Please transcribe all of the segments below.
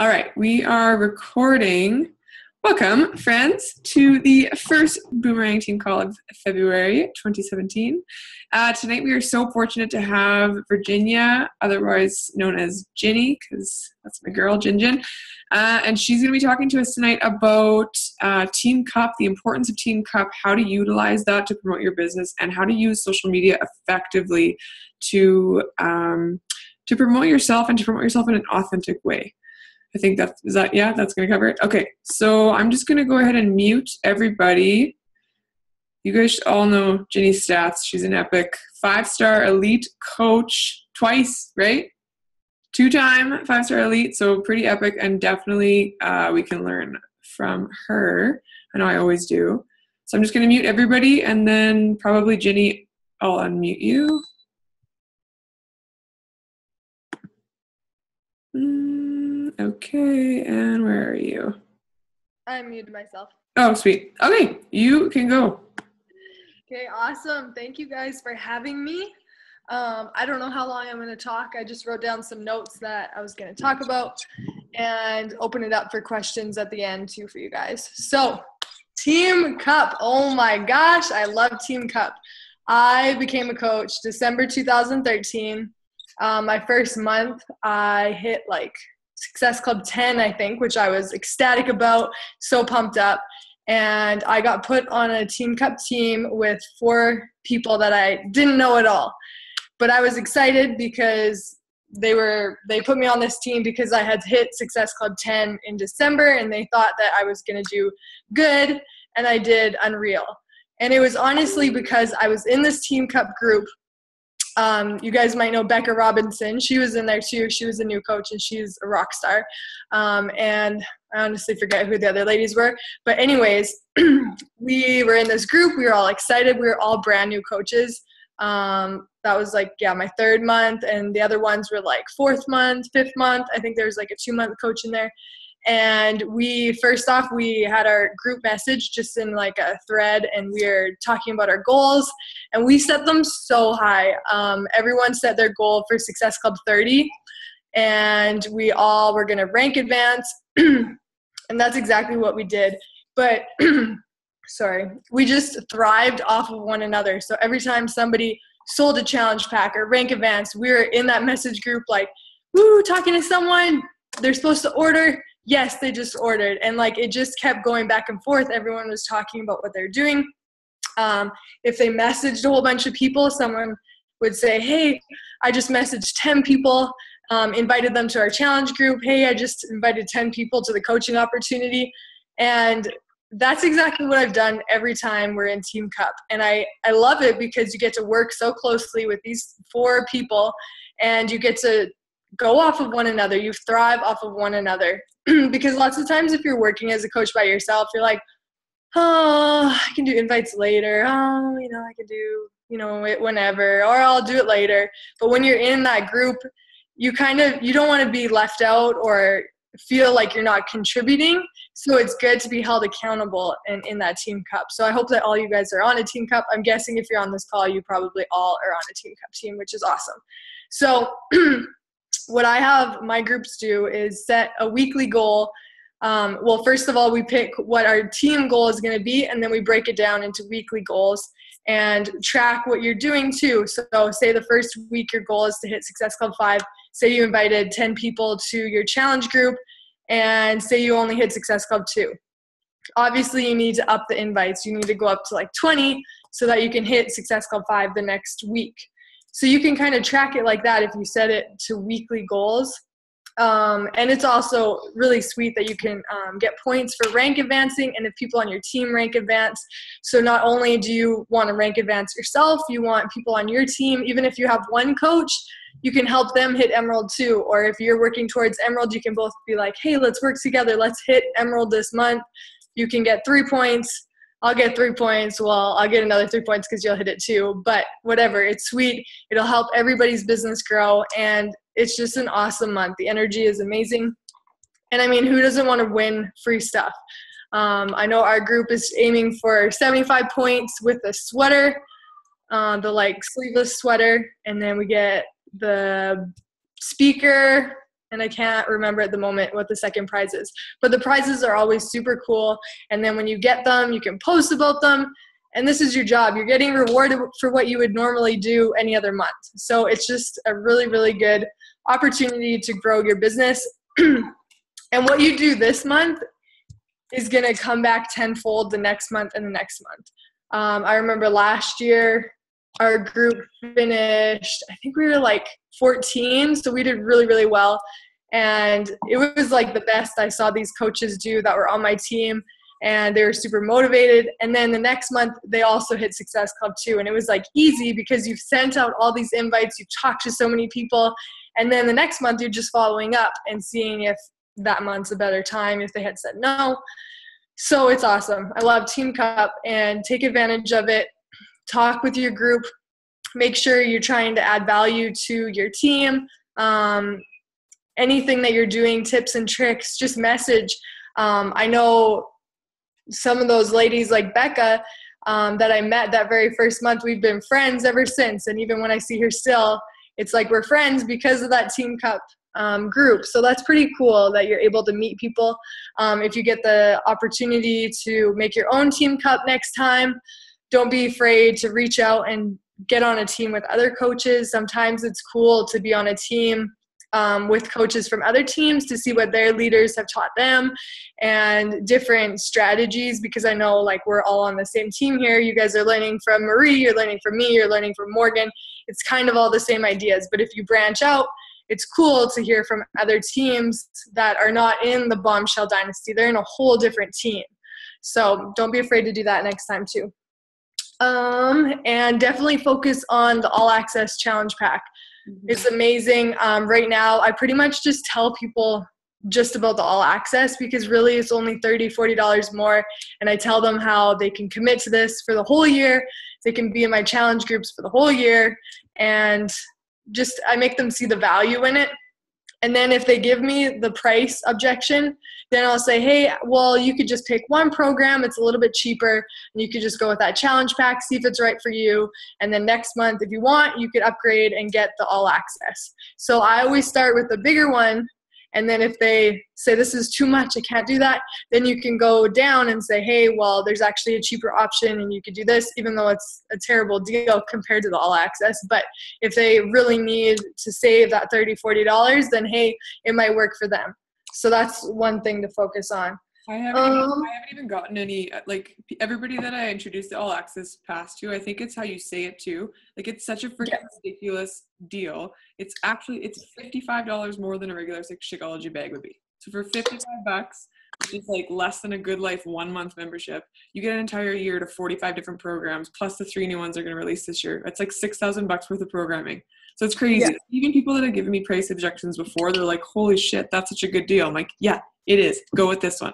All right, we are recording. Welcome, friends, to the first Boomerang team call of February 2017. Tonight we are so fortunate to have Virginia, otherwise known as Ginny, because that's my girl, Gin. And she's going to be talking to us tonight about Team Cup, the importance of Team Cup, how to utilize that to promote your business, and how to use social media effectively to promote yourself and to promote yourself in an authentic way. I think that's going to cover it. Okay, so I'm just going to go ahead and mute everybody. You guys all know Ginny's stats. She's an epic 5-star elite coach twice, right? 2-time 5-star elite, so pretty epic, and definitely we can learn from her. I know I always do. So I'm just going to mute everybody, and then probably Ginny, I'll unmute you. Okay, and where are you? I muted myself. Oh, sweet. Okay, you can go. Okay, awesome. Thank you guys for having me. I don't know how long I'm going to talk. I just wrote down some notes that I was going to talk about and open it up for questions at the end too for you guys. So, Team Cup. Oh my gosh, I love Team Cup. I became a coach December 2013. My first month, I hit like Success Club 10, I think, which I was ecstatic about, so pumped up. And I got put on a Team Cup team with 4 people that I didn't know at all. But I was excited because they put me on this team because I had hit Success Club 10 in December, and they thought that I was going to do good, and I did unreal. And it was honestly because I was in this Team Cup group. You guys might know Becca Robinson. She was in there too. She was a new coach, and she's a rock star. And I honestly forget who the other ladies were. But anyways, we were in this group. We were all excited. We were all brand new coaches. That was like, my 3rd month, and the other ones were like 4th month, 5th month. I think there was like a 2-month coach in there. And first off, we had our group message just in like a thread, and we were talking about our goals, and we set them so high. Everyone set their goal for Success Club 30, and we all were going to rank advance, and that's exactly what we did. But we just thrived off of one another. So every time somebody sold a challenge pack or rank advance, we were in that message group like, woo, talking to someone. They're supposed to order. Yes, they just ordered. And like it just kept going back and forth. Everyone was talking about what they're doing. If they messaged a whole bunch of people, someone would say, hey, I just messaged 10 people, invited them to our challenge group. Hey, I just invited 10 people to the coaching opportunity. And that's exactly what I've done every time we're in Team Cup. And I love it because you get to work so closely with these 4 people, and you get to go off of one another. You thrive off of one another. Because lots of times if you're working as a coach by yourself, you're like, oh, I can do invites later. Oh, I can do, it whenever, or I'll do it later. But when you're in that group, you don't want to be left out or feel like you're not contributing. So it's good to be held accountable in that Team Cup. So I hope that all you guys are on a Team Cup. I'm guessing if you're on this call, you probably all are on a Team Cup team, which is awesome. So what I have my groups do is set a weekly goal. Well, first of all, we pick what our team goal is going to be, and then we break it down into weekly goals and track what you're doing too. So say the first week your goal is to hit Success Club 5. Say you invited 10 people to your challenge group, and say you only hit Success Club 2. Obviously, you need to up the invites. You need to go up to like 20 so that you can hit Success Club 5 the next week. So you can kind of track it like that if you set it to weekly goals. And it's also really sweet that you can get points for rank advancing, and if people on your team rank advance. So not only do you want to rank advance yourself, you want people on your team, even if you have one coach, you can help them hit Emerald too. Or if you're working towards Emerald, you can both be like, hey, let's work together. Let's hit Emerald this month. You can get 3 points. I'll get 3 points. Well, I'll get another 3 points because you'll hit it too. But whatever, it's sweet. It'll help everybody's business grow. And it's just an awesome month. The energy is amazing. And I mean, who doesn't want to win free stuff? I know our group is aiming for 75 points with a sweater, the like sleeveless sweater. And then we get the speaker and I can't remember at the moment what the second prize is. But the prizes are always super cool. And then when you get them, you can post about them. And this is your job. You're getting rewarded for what you would normally do any other month. So it's just a really, really good opportunity to grow your business. And what you do this month is going to come back tenfold the next month and the next month. I remember last year, our group finished, I think we were like 14, so we did really, really well. And it was like the best I saw these coaches do that were on my team, and they were super motivated. And then the next month, they also hit Success Club too. And it was like easy because you've sent out all these invites, you've talked to so many people, and then the next month you're just following up and seeing if that month's a better time, if they had said no. So it's awesome. I love Team Cup, and take advantage of it. Talk with your group. Make sure you're trying to add value to your team. Anything that you're doing, tips and tricks, just message. I know some of those ladies like Becca that I met that very first month, we've been friends ever since. And even when I see her still, it's like we're friends because of that Team Cup group. So that's pretty cool that you're able to meet people. If you get the opportunity to make your own Team Cup next time, don't be afraid to reach out and get on a team with other coaches. Sometimes it's cool to be on a team with coaches from other teams to see what their leaders have taught them and different strategies, because I know like we're all on the same team here. You guys are learning from Marie, you're learning from me, you're learning from Morgan. It's kind of all the same ideas, but if you branch out, it's cool to hear from other teams that are not in the Bombshell Dynasty. They're in a whole different team. So don't be afraid to do that next time too. And definitely focus on the All Access Challenge Pack. Mm-hmm. It's amazing. Right now, I pretty much just tell people just about the All Access because really it's only $30, $40 more. And I tell them how they can commit to this for the whole year. They can be in my challenge groups for the whole year. And just I make them see the value in it. And then if they give me the price objection, then I'll say, hey, well, you could just pick one program. It's a little bit cheaper. And you could just go with that challenge pack, see if it's right for you. And then next month, if you want, you could upgrade and get the All Access. So I always start with the bigger one. And then if they say this is too much, I can't do that, then you can go down and say, hey, well, there's actually a cheaper option and you could do this, even though it's a terrible deal compared to the All Access. But if they really need to save that $30, $40, then hey, it might work for them. So that's one thing to focus on. I haven't even gotten any, like everybody that I introduced the All Access Pass to, I think it's how you say it too. Like it's such a freaking ridiculous deal. It's $55 more than a regular Shakeology bag would be. So for $55, which is like less than a Good Life 1 month membership, you get an entire year to 45 different programs, plus the 3 new ones they're going to release this year. It's like $6,000 worth of programming. So it's crazy. Yeah. Even people that have given me price objections before, they're like, holy shit, that's such a good deal. I'm like, yeah, it is. Go with this one.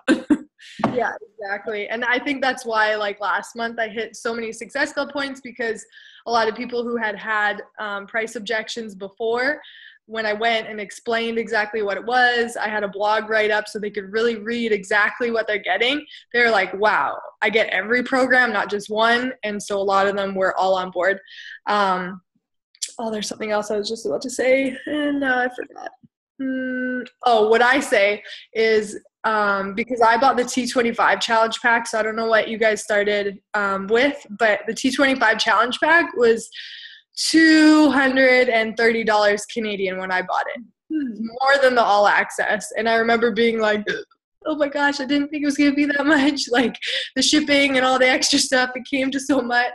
Yeah, exactly. And I think that's why like last month I hit so many Success Club points, because a lot of people who had price objections before, when I went and explained exactly what it was, I had a blog write up so they could really read exactly what they're getting. They're like, wow, I get every program, not just one. And so a lot of them were all on board. There's something else I was just about to say, and I forgot. What I say is because I bought the T25 challenge pack, so I don't know what you guys started with, but the T25 challenge pack was $230 Canadian when I bought it. More than the All Access. And I remember being like, oh my gosh, I didn't think it was going to be that much. Like the shipping and all the extra stuff, it came to so much.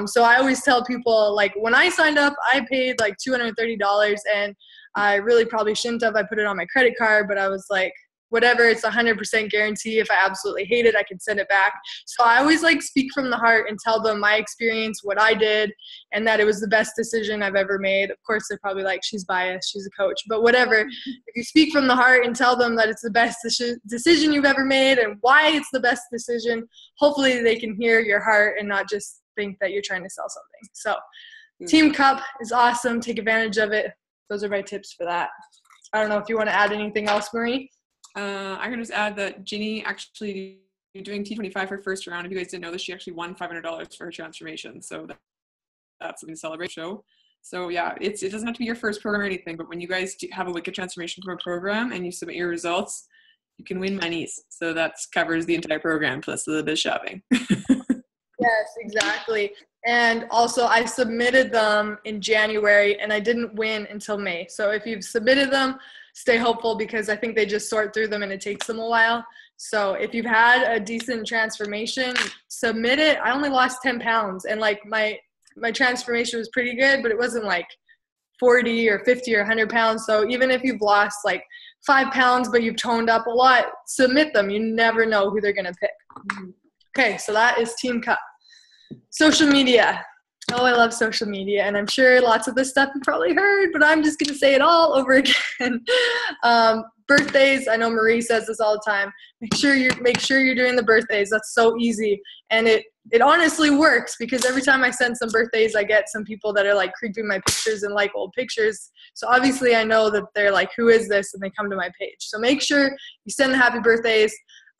So I always tell people, like when I signed up, I paid like $230, and I really probably shouldn't have. I put it on my credit card, but I was like, whatever, it's 100% guarantee. If I absolutely hate it, I can send it back. So I always like speak from the heart and tell them my experience, what I did, and that it was the best decision I've ever made. Of course, they're probably like, she's biased, she's a coach, but whatever. If you speak from the heart and tell them that it's the best decision you've ever made and why it's the best decision, hopefully they can hear your heart and not just think that you're trying to sell something. So Team Cup is awesome. Take advantage of it. Those are my tips for that. I don't know if you want to add anything else, Marie. I can just add that Ginny actually doing T25 her first round. If you guys didn't know this, she actually won $500 for her transformation. So that's something to celebrate. Show. So yeah, it doesn't have to be your first program or anything, but when you guys have a Wicked Transformation from a program and you submit your results, you can win monies. So that covers the entire program plus a little bit of shopping. Yes, exactly. And also I submitted them in January and I didn't win until May. So if you've submitted them, stay hopeful because I think they just sort through them and it takes them a while. So if you've had a decent transformation, submit it. I only lost 10 pounds and like my transformation was pretty good, but it wasn't like 40 or 50 or 100 pounds. So even if you've lost like 5 pounds, but you've toned up a lot, submit them. You never know who they're going to pick. Okay, so that is Team Cup. Social media. Oh, I love social media, and I'm sure lots of this stuff you've probably heard, but I'm just going to say it all over again. Birthdays, I know Marie says this all the time. Make sure you're doing the birthdays. That's so easy, and it honestly works because every time I send some birthdays, I get some people that are like creeping my pictures and like old pictures. So obviously, I know that they're like, "Who is this?" and they come to my page. So make sure you send the happy birthdays.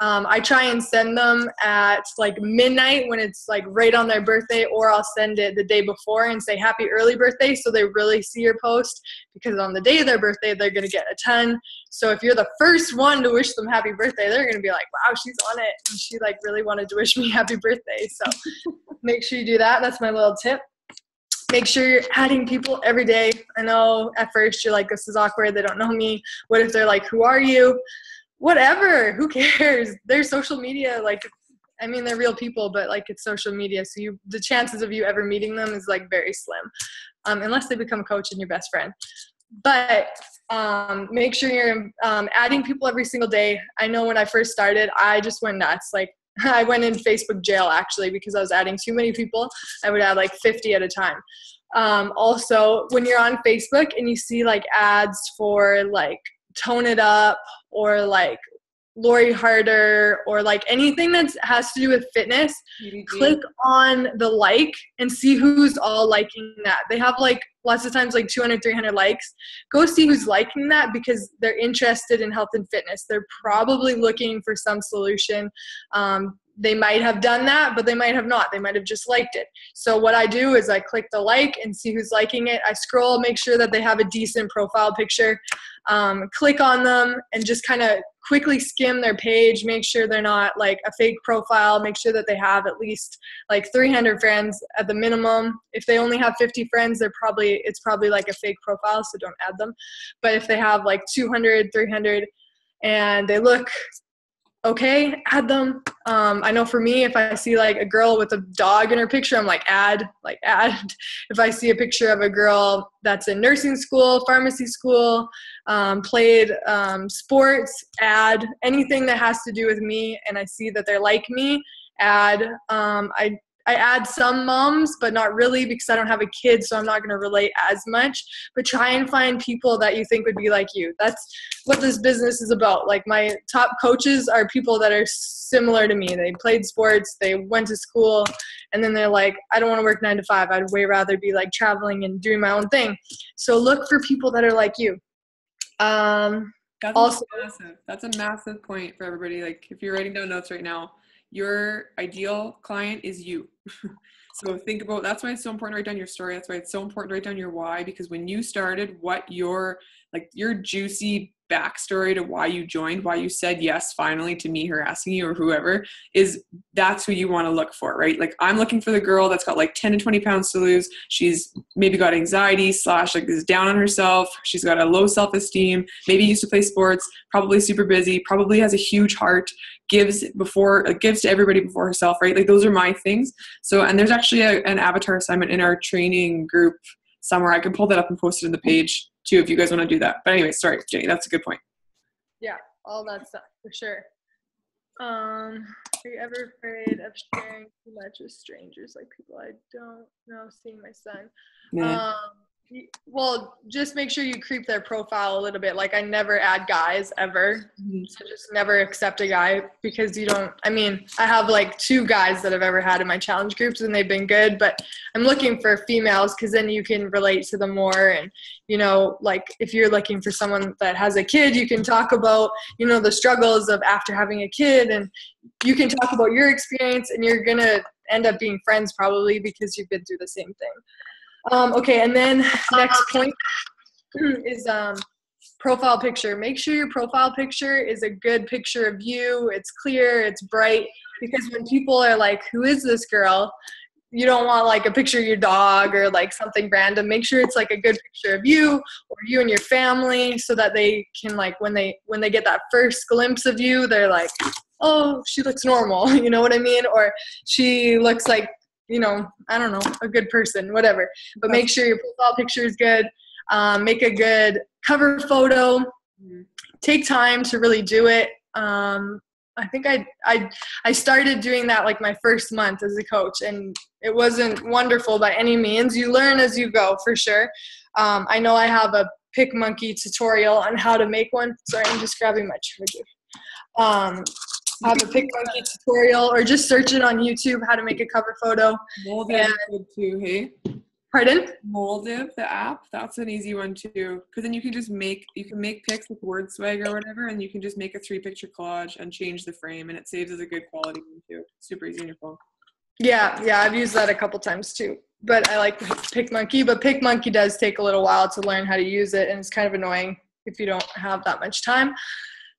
I try and send them at like midnight when it's like right on their birthday, or I'll send it the day before and say happy early birthday so they really see your post, because on the day of their birthday, they're going to get a ton. So if you're the first one to wish them happy birthday, they're going to be like, wow, she's on it. And she like really wanted to wish me happy birthday. So make sure you do that. That's my little tip. Make sure you're adding people every day. I know at first you're like, this is awkward. They don't know me. What if they're like, who are you? Whatever, who cares? Their social media, like, I mean, they're real people, but like it's social media. So the chances of you ever meeting them is like very slim, unless they become a coach and your best friend. But make sure you're adding people every single day. I know when I first started, I just went nuts. Like I went in Facebook jail actually because I was adding too many people. I would add like 50 at a time. Also, when you're on Facebook and you see like ads for like Tone It Up or like Lori Harder or like anything that has to do with fitness, click on the like and see who's all liking that. They have like lots of times like 200, 300 likes. Go see who's liking that because they're interested in health and fitness. They're probably looking for some solution. They might have done that, but they might have not. They might have just liked it. So what I do is I click the like and see who's liking it. I scroll, make sure that they have a decent profile picture, click on them and just kind of quickly skim their page, make sure they're not like a fake profile, make sure that they have at least like 300 friends at the minimum. If they only have 50 friends, it's probably like a fake profile, so don't add them. But if they have like 200, 300 and they look okay, add them. I know for me, if I see like a girl with a dog in her picture, I'm like, add. If I see a picture of a girl that's in nursing school, pharmacy school, played sports, add. Anything that has to do with me and I see that they're like me, add. I add some moms, but not really because I don't have a kid, so I'm not going to relate as much. But try and find people that you think would be like you. That's what this business is about. Like my top coaches are people that are similar to me. They played sports, they went to school, and then they're like, I don't want to work 9 to 5. I'd way rather be like traveling and doing my own thing. So look for people that are like you. That's a massive point for everybody. Like if you're writing down notes right now, your ideal client is you. So think about, that's why it's so important to write down your story. That's why it's so important to write down your why, because when you started, what your juicy backstory to why you joined, why you said yes finally to me harassing you or whoever, that's who you want to look for, right? Like I'm looking for the girl that's got like 10 to 20 pounds to lose. She's maybe got anxiety / like is down on herself. She's got a low self-esteem, maybe used to play sports, probably super busy, probably has a huge heart, gives to everybody before herself, right? Like those are my things. So, and there's actually an avatar assignment in our training group somewhere. I can pull that up and post it in the page too if you guys want to do that. But anyway, sorry, Jenny, that's a good point. Yeah, all that stuff for sure. Are you ever afraid of sharing too much with strangers, like people I don't know, seeing my son? Yeah. Well, just make sure you creep their profile a little bit. Like I never add guys ever. So just never accept a guy because I have like 2 guys that I've ever had in my challenge groups and they've been good, but I'm looking for females because then you can relate to them more. And, like if you're looking for someone that has a kid, you can talk about, the struggles of after having a kid, and you can talk about your experience and you're going to end up being friends probably because you've been through the same thing. Okay, and then next point is profile picture. Make sure your profile picture is a good picture of you. It's clear, it's bright, because when people are like, who is this girl? You don't want like a picture of your dog or like something random. Make sure it's like a good picture of you or you and your family, so that they can like, when they get that first glimpse of you, they're like, oh, she looks normal. You know what I mean? Or she looks like, you know, I don't know, a good person, whatever. But make sure your profile picture is good. Make a good cover photo. Take time to really do it. I think I started doing that like my first month as a coach, and it wasn't wonderful by any means. You learn as you go, for sure. I know I have a PicMonkey tutorial on how to make one. Sorry, I'm just grabbing my charger. I have a PicMonkey tutorial, or just search it on YouTube, how to make a cover photo. Moldiv is good too, hey? Pardon? Moldiv, the app, that's an easy one too. Because then you can just make pics with word swag or whatever, and you can just make a 3-picture collage and change the frame, and it saves as a good quality one too. Super easy on your phone. Yeah, I've used that a couple times too. But I like PicMonkey. But PicMonkey does take a little while to learn how to use it, and it's kind of annoying if you don't have that much time.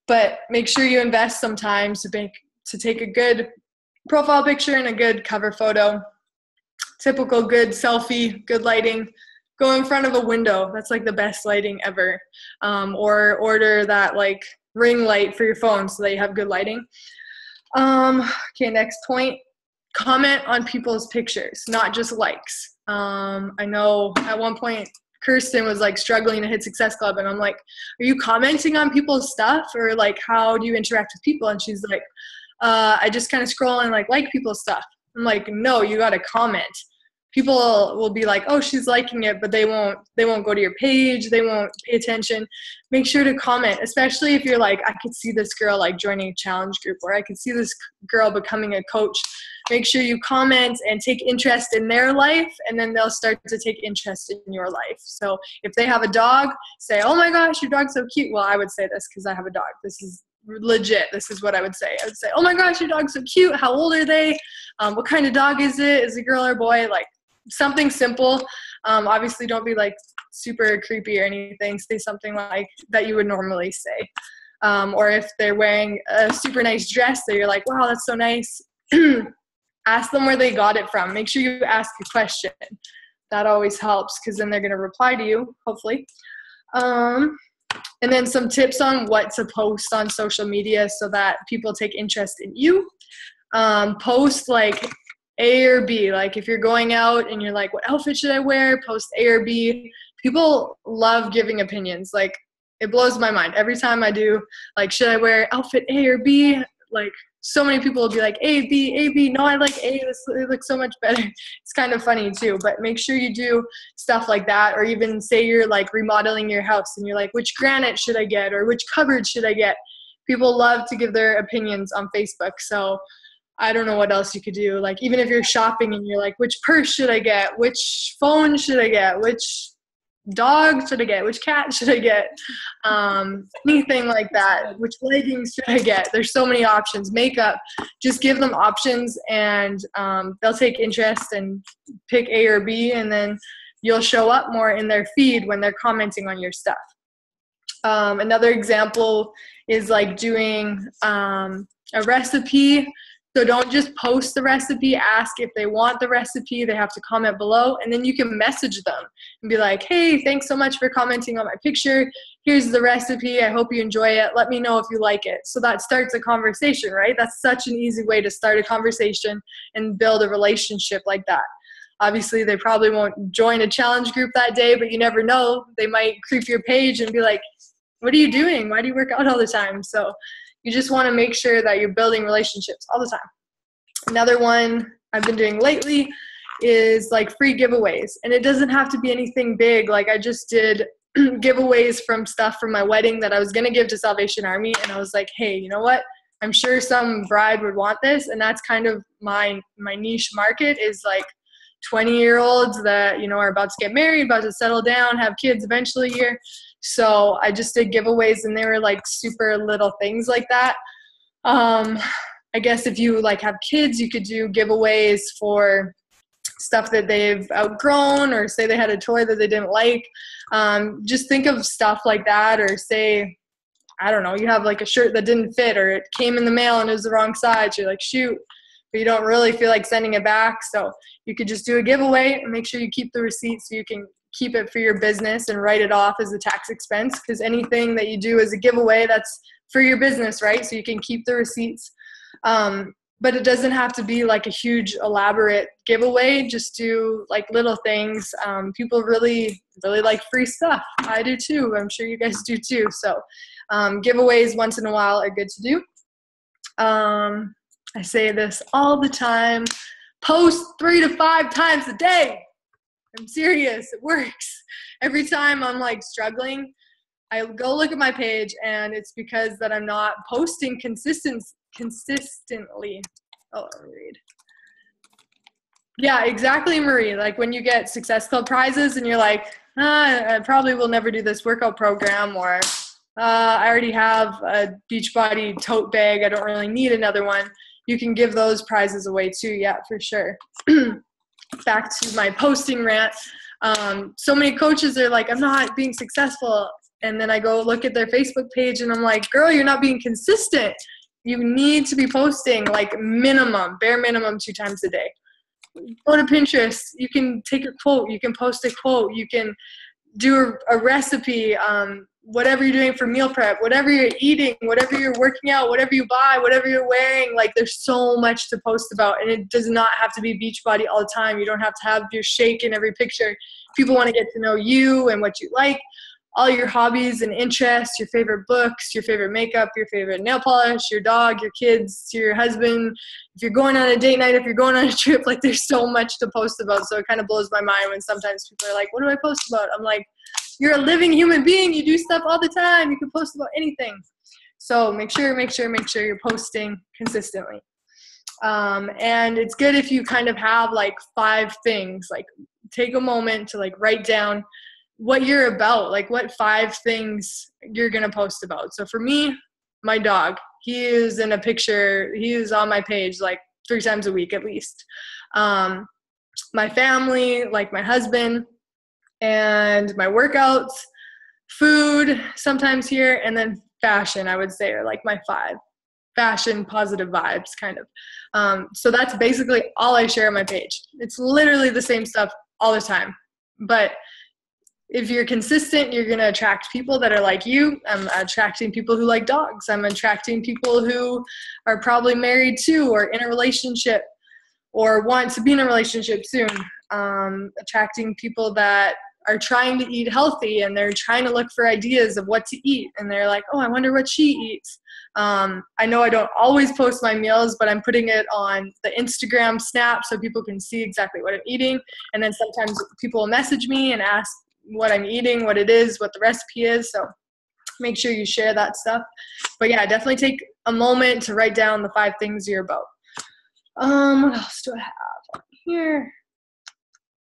But make sure you invest some time to take a good profile picture and a good cover photo. Typical good selfie, good lighting. Go in front of a window. That's like the best lighting ever. Or order that like ring light for your phone so that you have good lighting. Okay, next point. Comment on people's pictures, not just likes. I know at one point Kirsten was like struggling to hit Success Club, and I'm like, are you commenting on people's stuff, or like how do you interact with people? And she's like, I just kind of scroll and like people's stuff. I'm like, no, you got to comment. People will be like, oh, she's liking it, but they won't go to your page. They won't pay attention. Make sure to comment, especially if you're like, I could see this girl like joining a challenge group, or I could see this girl becoming a coach. Make sure you comment and take interest in their life, and then they'll start to take interest in your life. So if they have a dog, say, oh my gosh, your dog's so cute. Well, I would say this because I have a dog. This is legit. This is what I would say. I would say, oh my gosh, your dog's so cute. How old are they? What kind of dog is it? Is it a girl or a boy? Like something simple. Obviously don't be like super creepy or anything. Say something like that you would normally say. Or if they're wearing a super nice dress that you're like, wow, that's so nice. Ask them where they got it from. Make sure you ask a question. That always helps, because then they're going to reply to you, hopefully. And then some tips on what to post on social media so that people take interest in you. Post like A or B. Like if you're going out and you're like, what outfit should I wear? Post A or B. People love giving opinions. Like it blows my mind. Every time I do, like, should I wear outfit A or B? Like so many people will be like, A, B, A, B. No, I like A. It looks so much better. It's kind of funny too, but make sure you do stuff like that. Or even say you're like remodeling your house and you're like, which granite should I get? Or which cupboard should I get? People love to give their opinions on Facebook. So I don't know what else you could do. Like even if you're shopping and you're like, which purse should I get? Which phone should I get? Which dog should I get? Which cat should I get? Anything like that. Which leggings should I get? There's so many options. Makeup, just give them options, and they'll take interest and pick A or B, and then you'll show up more in their feed when they're commenting on your stuff. Another example is like doing a recipe. So don't just post the recipe. Ask if they want the recipe. They have to comment below, and then you can message them and be like, hey, thanks so much for commenting on my picture. Here's the recipe. I hope you enjoy it. Let me know if you like it. So that starts a conversation, right? That's such an easy way to start a conversation and build a relationship like that. Obviously, they probably won't join a challenge group that day, but you never know. They might creep your page and be like, what are you doing? Why do you work out all the time? So you just want to make sure that you're building relationships all the time. Another one I've been doing lately is like free giveaways. And it doesn't have to be anything big. Like I just did giveaways from stuff from my wedding that I was going to give to Salvation Army. And I was like, hey, you know what? I'm sure some bride would want this. And that's kind of my niche market, is like 20-year-olds that, you know, are about to get married, about to settle down, have kids eventually here. So I just did giveaways, and they were like super little things like that. I guess if you like have kids, you could do giveaways for stuff that they've outgrown, or say they had a toy that they didn't like. Just think of stuff like that, or say, I don't know, you have like a shirt that didn't fit, or it came in the mail and it was the wrong size. You're like, shoot, but you don't really feel like sending it back. So you could just do a giveaway and make sure you keep the receipt so you can keep it for your business and write it off as a tax expense, because anything that you do as a giveaway, that's for your business, right? So you can keep the receipts. But it doesn't have to be like a huge elaborate giveaway. Just do like little things. People really, really like free stuff. I do too. I'm sure you guys do too. So giveaways once in a while are good to do. I say this all the time. Post 3 to 5 times a day. I'm serious. It works. Every time I'm like struggling, I go look at my page, and it's because that I'm not posting consistently. Oh, let me read. Yeah, exactly, Marie. Like when you get Success Club prizes and you're like, I probably will never do this workout program, or I already have a Beachbody tote bag. I don't really need another one. You can give those prizes away too. Yeah, for sure. Back to my posting rant. So many coaches are like, I'm not being successful. And then I go look at their Facebook page and I'm like, girl, you're not being consistent. You need to be posting like bare minimum 2 times a day. Go to Pinterest. You can take a quote. You can post a quote. You can do a recipe, whatever you're doing for meal prep, whatever you're eating, whatever you're working out, whatever you buy, whatever you're wearing. Like there's so much to post about, and it does not have to be Beachbody all the time. You don't have to have your shake in every picture. People want to get to know you and what you like, all your hobbies and interests, your favorite books, your favorite makeup, your favorite nail polish, your dog, your kids, your husband. If you're going on a date night, if you're going on a trip, like there's so much to post about. So it kind of blows my mind when sometimes people are like, what do I post about? I'm like, you're a living human being. You do stuff all the time. You can post about anything. So make sure you're posting consistently. And it's good if you kind of have like 5 things, like take a moment to like write down what you're about, like what 5 things you're going to post about. So for me, my dog, he is in a picture. He is on my page like 3 times a week at least. My family, like my husband, and my workouts, food sometimes here, and then fashion, I would say, are like my 5. Fashion, positive vibes, kind of. So that's basically all I share on my page. It's literally the same stuff all the time. But if you're consistent, you're going to attract people that are like you. I'm attracting people who like dogs. I'm attracting people who are probably married too, or in a relationship, or want to be in a relationship soon. Attracting people that are trying to eat healthy, and they're trying to look for ideas of what to eat. And they're like, oh, I wonder what she eats. I know I don't always post my meals, but I'm putting it on the Instagram Snap so people can see exactly what I'm eating. And then sometimes people will message me and ask what I'm eating, what it is, what the recipe is. So make sure you share that stuff. But yeah, definitely take a moment to write down the 5 things you're about. What else do I have on here?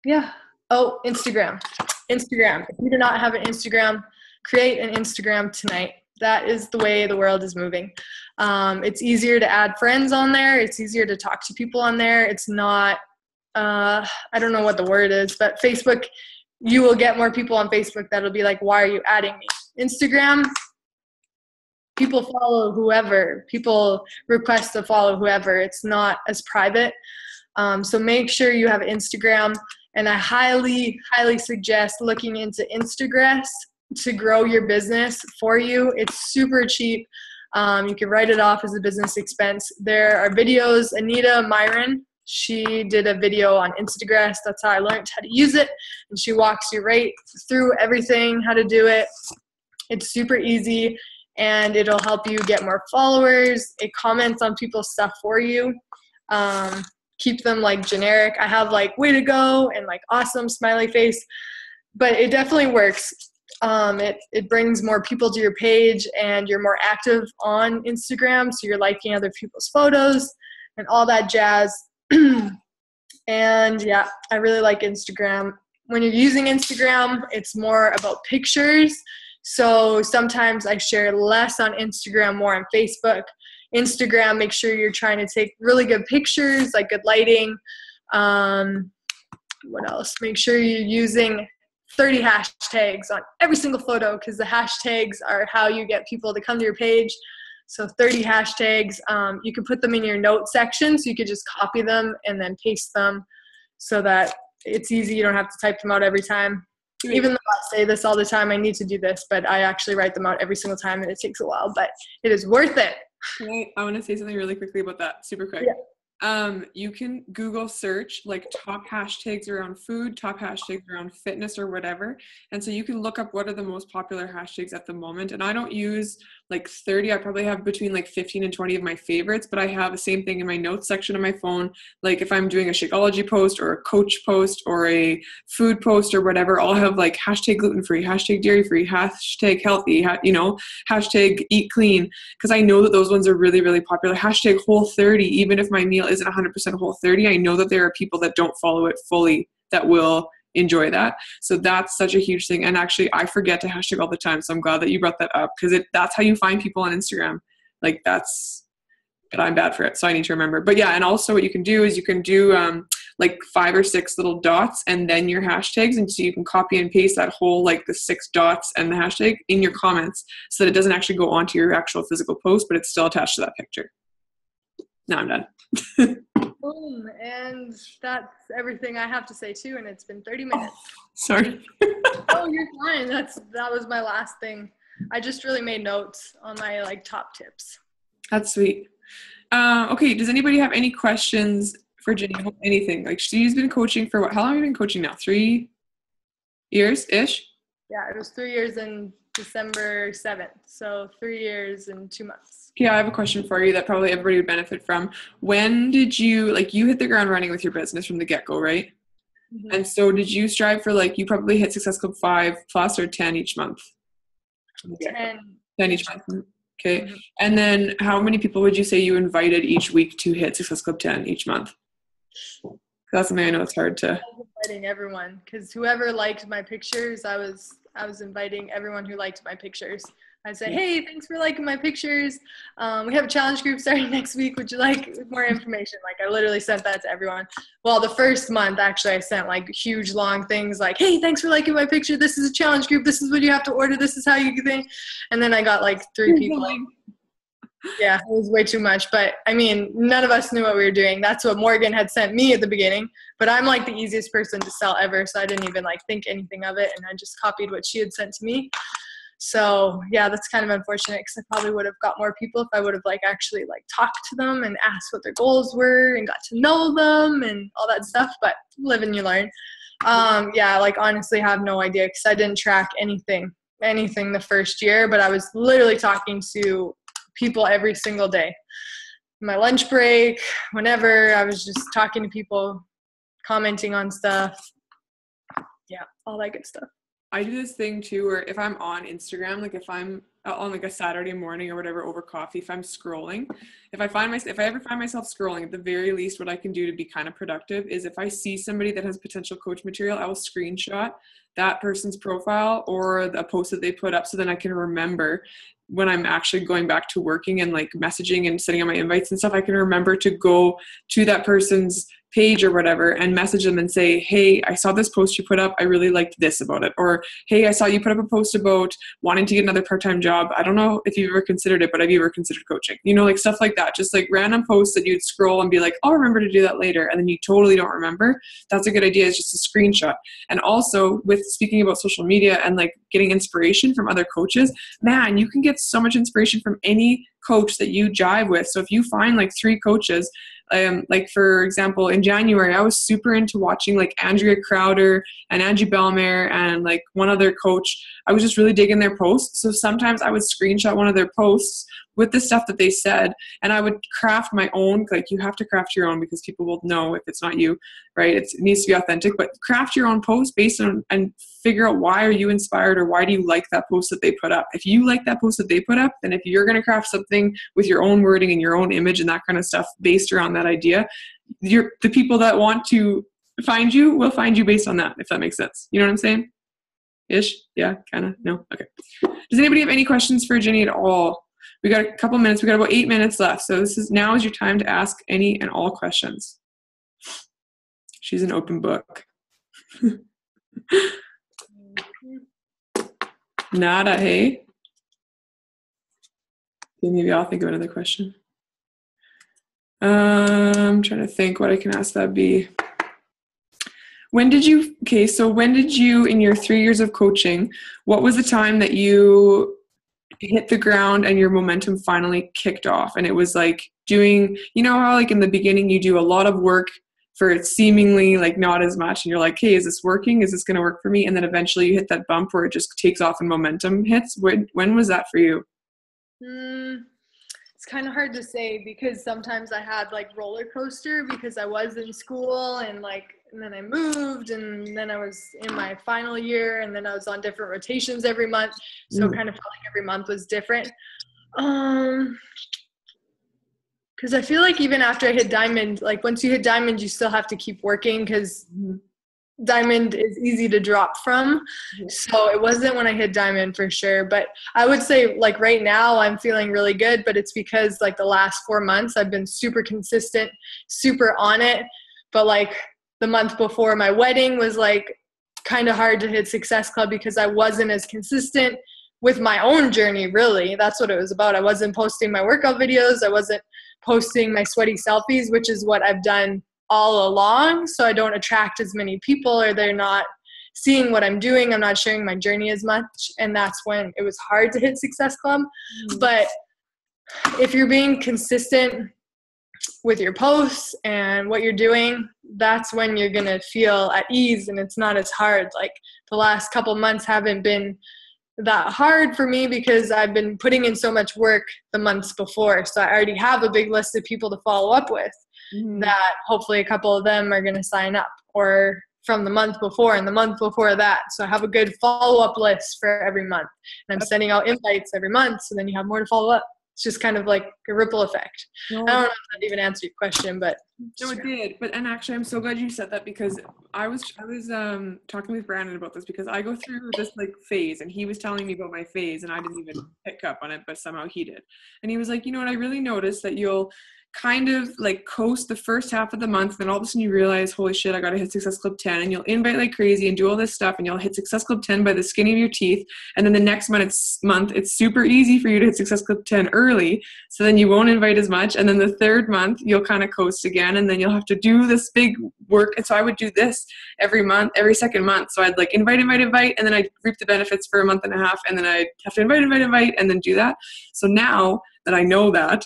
Yeah. Oh, Instagram. If you do not have an Instagram, create an Instagram tonight. That is the way the world is moving. It's easier to add friends on there. It's easier to talk to people on there. It's not, I don't know what the word is, but Facebook, you will get more people on Facebook that'll be like, why are you adding me? Instagram, people follow whoever. People request to follow whoever. It's not as private. So make sure you have Instagram. And I highly, highly suggest looking into Instagress to grow your business for you. It's super cheap. You can write it off as a business expense. There are videos. Anita Myron, she did a video on Instagress. That's how I learned how to use it. And she walks you right through everything, how to do it. It's super easy, and it'll help you get more followers. It comments on people's stuff for you. Keep them like generic. I have like way to go and like awesome smiley face, but it definitely works. It brings more people to your page, and you're more active on Instagram. So you're liking other people's photos and all that jazz. And yeah, I really like Instagram. When you're using Instagram, it's more about pictures. So sometimes I share less on Instagram, more on Facebook. Instagram, make sure you're trying to take really good pictures, like good lighting. what else? Make sure you're using 30 hashtags on every single photo, because the hashtags are how you get people to come to your page. So 30 hashtags. You can put them in your notes section, so you could just copy them and then paste them so that it's easy. You don't have to type them out every time. Even though I say this all the time, I need to do this, but I actually write them out every single time, and it takes a while, but it is worth it. I want to say something really quickly about that, super quick. Yeah. You can Google search like top hashtags around food, top hashtags around fitness or whatever. And so you can look up what are the most popular hashtags at the moment. And I don't use like 30, I probably have between like 15 and 20 of my favorites, but I have the same thing in my notes section of my phone. Like if I'm doing a Shakeology post or a coach post or a food post or whatever, I'll have like hashtag gluten-free, hashtag dairy-free, hashtag healthy, hashtag eat clean. Because I know that those ones are really, really popular. Hashtag Whole30, even if my meal isn't 100% Whole30, I know that there are people that don't follow it fully that will enjoy that. So that's such a huge thing. And actually, I forget to hashtag all the time. So I'm glad that you brought that up, because that's how you find people on Instagram. Like but I'm bad for it. So I need to remember. But yeah, and also what you can do is you can do like 5 or 6 little dots and then your hashtags. And so you can copy and paste that whole, like the 6 dots and the hashtag in your comments so that it doesn't actually go onto your actual physical post, but it's still attached to that picture. Now I'm done. Boom. And that's everything I have to say too. And it's been 30 minutes. Sorry. Oh, you're fine. That was my last thing. I just really made notes on my like top tips. That's sweet. Okay. Does anybody have any questions for Jenny? Anything? Like she's been coaching for how long have you been coaching now? 3 years-ish? Yeah, it was 3 years in December 7th. So 3 years and 2 months. Yeah, I have a question for you that probably everybody would benefit from. When did you hit the ground running with your business from the get-go, right? Mm-hmm. And so did you strive for you probably hit Success Club 5+ or 10 each month? 10 each month. Okay. Mm-hmm. And then how many people would you say you invited each week to hit Success Club 10 each month? That's something I know it's hard to. I was inviting everyone, because whoever liked my pictures, I was inviting everyone who liked my pictures. I'd say, hey, thanks for liking my pictures. We have a challenge group starting next week. Would you like more information? Like I literally sent that to everyone. Well, the first month, actually, I sent like huge, long things like, hey, thanks for liking my picture. This is a challenge group. This is what you have to order. This is how you think. And then I got like 3 people. Yeah, it was way too much. But I mean, none of us knew what we were doing. That's what Morgan had sent me at the beginning. But I'm like the easiest person to sell ever. So I didn't even like think anything of it. And I just copied what she had sent to me. So yeah, that's kind of unfortunate, because I probably would have got more people if I would have like actually like talked to them and asked what their goals were and got to know them and all that stuff. But live and you learn. Yeah, like honestly have no idea, because I didn't track anything the first year, but I was literally talking to people every single day. My lunch break, whenever, I was just talking to people, commenting on stuff. Yeah, all that good stuff. I do this thing too, where if I'm on Instagram, like if I'm on like a Saturday morning or whatever over coffee, if I'm scrolling, if I ever find myself scrolling, at the very least, what I can do to be kind of productive is if I see somebody that has potential coach material, I will screenshot that person's profile or the post that they put up, so then I can remember when I'm actually going back to working and like messaging and setting up my invites and stuff, I can remember to go to that person's page or whatever and message them and say, hey, I saw this post you put up. I really liked this about it. Or, hey, I saw you put up a post about wanting to get another part-time job. I don't know if you've ever considered it, but have you ever considered coaching? Like stuff like that. Just like random posts that you'd scroll and be like, I'll remember to do that later. And then you totally don't remember. That's a good idea, is just a screenshot. And also with speaking about social media and like getting inspiration from other coaches, man, you can get so much inspiration from any coach that you jive with. So if you find like 3 coaches, like for example, in January, I was super into watching like Andrea Crowder and Angie Bellmare and like one other coach. I was just really digging their posts. So sometimes I would screenshot one of their posts with the stuff that they said, and I would craft my own. Like you have to craft your own, because people will know if it's not you, right? It needs to be authentic, but craft your own post based on and figure out why are you inspired, or why do you like that post that they put up. If you like that post that they put up, then if you're going to craft something with your own wording and your own image and that kind of stuff based around that idea, the people that want to find you will find you based on that, if that makes sense. You know what I'm saying? Ish? Yeah, kind of? No? Okay. Does anybody have any questions for Jenny at all? We got a couple minutes. We got about 8 minutes left. So now is your time to ask any and all questions. She's an open book. Nada, hey? Maybe I'll think of another question. I'm trying to think what I can ask that be. When did you, in your 3 years of coaching, what was the time that you hit the ground and your momentum finally kicked off? And it was like doing, you know how like in the beginning you do a lot of work for it seemingly like not as much, and you're like, hey, is this working? Is this going to work for me? And then eventually you hit that bump where it just takes off and momentum hits. When was that for you? It's kind of hard to say because sometimes I had like roller coaster because I was in school and then I moved and then I was in my final year and then I was on different rotations every month. So it kind of felt like every month was different. Because I feel like even after I hit diamond, like once you hit diamond, you still have to keep working because diamond is easy to drop from. So it wasn't when I hit diamond for sure. But I would say like right now I'm feeling really good, but it's because like the last 4 months I've been super consistent, super on it. But like the month before my wedding was like kind of hard to hit Success Club because I wasn't as consistent with my own journey, really. That's what it was about. I wasn't posting my workout videos. I wasn't posting my sweaty selfies, which is what I've done all along. So I don't attract as many people, or they're not seeing what I'm doing. I'm not sharing my journey as much. And that's when it was hard to hit Success Club. But if you're being consistent with your posts and what you're doing, that's when you're going to feel at ease and it's not as hard. Like the last couple months haven't been that hard for me because I've been putting in so much work the months before. So I already have a big list of people to follow up with that hopefully a couple of them are going to sign up, or from the month before and the month before that. So I have a good follow-up list for every month. And I'm sending out invites every month, so then you have more to follow up. It's just kind of like a ripple effect. No. I don't know if that even answered your question, but no, it did. But and actually, I'm so glad you said that because I was talking with Brandon about this because I go through this like phase, and he was telling me about my phase, and I didn't even pick up on it, but somehow he did. And he was like, you know what? I really noticed that you'll kind of like coast the first half of the month, then all of a sudden you realize, holy shit, I gotta hit Success Club 10, and you'll invite like crazy and do all this stuff, and you'll hit Success Club 10 by the skin of your teeth, and then the next month it's super easy for you to hit Success Club 10 early, so then you won't invite as much, and then the third month you'll kind of coast again, and then you'll have to do this big work. And so I would do this every month, every second month. So I'd like invite, and then I'd reap the benefits for a month and a half, and then I'd have to invite, and then do that. So now that I know that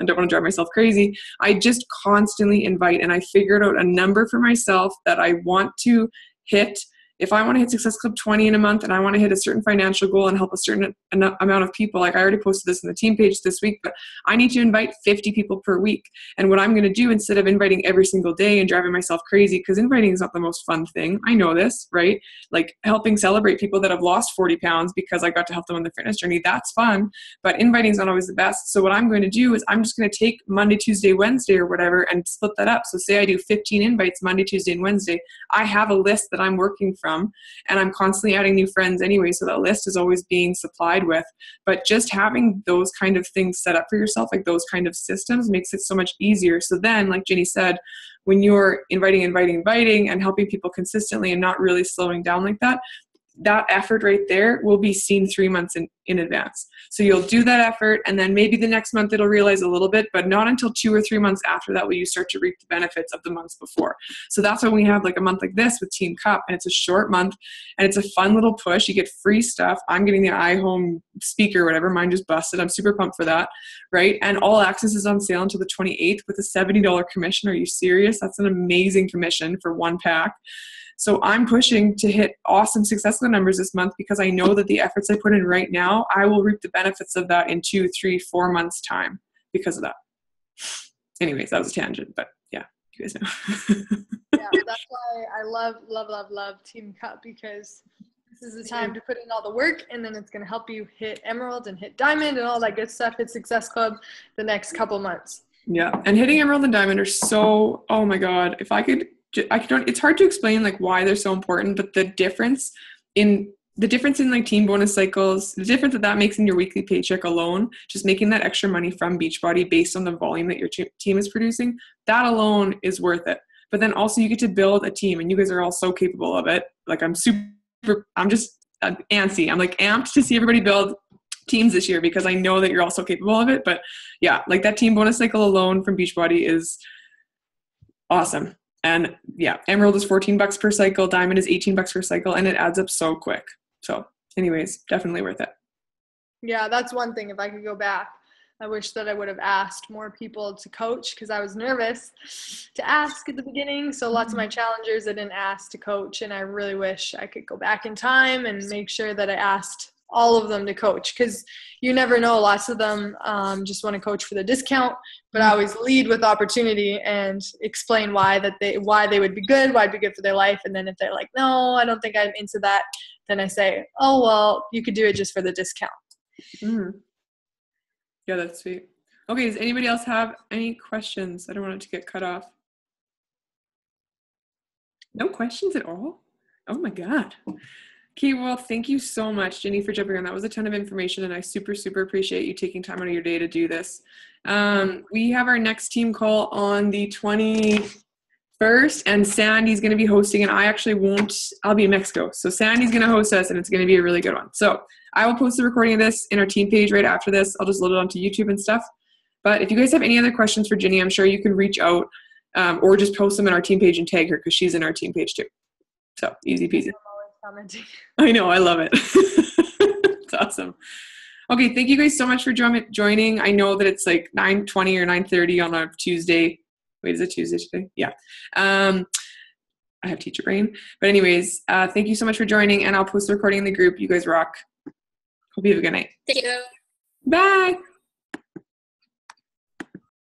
and don't want to drive myself crazy, I just constantly invite, and I figured out a number for myself that I want to hit. If I want to hit Success Club 20 in a month and I want to hit a certain financial goal and help a certain amount of people, like I already posted this in the team page this week, but I need to invite 50 people per week. And what I'm going to do, instead of inviting every single day and driving myself crazy, because inviting is not the most fun thing. I know this, right? Like helping celebrate people that have lost 40 pounds because I got to help them on their fitness journey. That's fun, but inviting is not always the best. So what I'm going to do is I'm just going to take Monday, Tuesday, Wednesday or whatever and split that up. So say I do 15 invites Monday, Tuesday, and Wednesday. I have a list that I'm working from, and I'm constantly adding new friends anyway, so that list is always being supplied with. But just having those kind of things set up for yourself, like those kind of systems, makes it so much easier. So then, like Jenny said, when you're inviting and helping people consistently and not really slowing down like that, that effort right there will be seen 3 months in advance. So you'll do that effort, and then maybe the next month it'll realize a little bit, but not until 2 or 3 months after that will you start to reap the benefits of the months before. So that's why we have like a month like this with Team Cup, and it's a short month, and it's a fun little push. You get free stuff. I'm getting the iHome speaker, whatever. Mine just busted. I'm super pumped for that, right? And all access is on sale until the 28th with a $70 commission. Are you serious? That's an amazing commission for one pack. So I'm pushing to hit awesome Success Club numbers this month because I know that the efforts I put in right now, I will reap the benefits of that in 2, 3, 4 months time because of that. Anyways, that was a tangent, but yeah, you guys know. Yeah, that's why I love Team Cup, because this is the time to put in all the work, and then it's going to help you hit Emerald and hit Diamond and all that good stuff at Success Club the next couple months. Yeah, and hitting Emerald and Diamond are so, oh my God, if I could, it's hard to explain like why they're so important, but the difference in like team bonus cycles, the difference that makes in your weekly paycheck alone, just making that extra money from Beachbody based on the volume that your team is producing, that alone is worth it. but then also you get to build a team, and you guys are all so capable of it. Like I'm antsy. I'm like amped to see everybody build teams this year because I know that you're all so capable of it. But yeah, like that team bonus cycle alone from Beachbody is awesome. And yeah, Emerald is $14 per cycle, Diamond is $18 per cycle, and it adds up so quick. So anyways, definitely worth it. Yeah, that's one thing. If I could go back, I wish that I would have asked more people to coach because I was nervous to ask at the beginning. So lots of my challengers I didn't ask to coach, and I really wish I could go back in time and make sure that I asked all of them to coach, because you never know. Lots of them just want to coach for the discount, but I always lead with opportunity and explain why they would be good, why it'd be good for their life. And then if they're like, no, I don't think I'm into that, then I say, oh, well, you could do it just for the discount. Mm. Yeah, that's sweet. Okay, does anybody else have any questions? I don't want it to get cut off. No questions at all? Oh my God. Okay, well, thank you so much, Ginny, for jumping on. That was a ton of information, and I super, super appreciate you taking time out of your day to do this. We have our next team call on the 21st, and Sandy's going to be hosting, and I'll be in Mexico. So Sandy's going to host us, and it's going to be a really good one. So I will post the recording of this in our team page right after this. I'll just load it onto YouTube and stuff. But if you guys have any other questions for Ginny, I'm sure you can reach out or just post them in our team page and tag her because she's in our team page too. So easy peasy. Commenting. I know, I love it. It's awesome. Okay, thank you guys so much for joining. I know that it's like 9:20 or 9:30 on a Tuesday. Wait, is it Tuesday today? Yeah. I have teacher brain. But anyways, thank you so much for joining, and I'll post the recording in the group. You guys rock. Hope you have a good night. Thank you. Bye.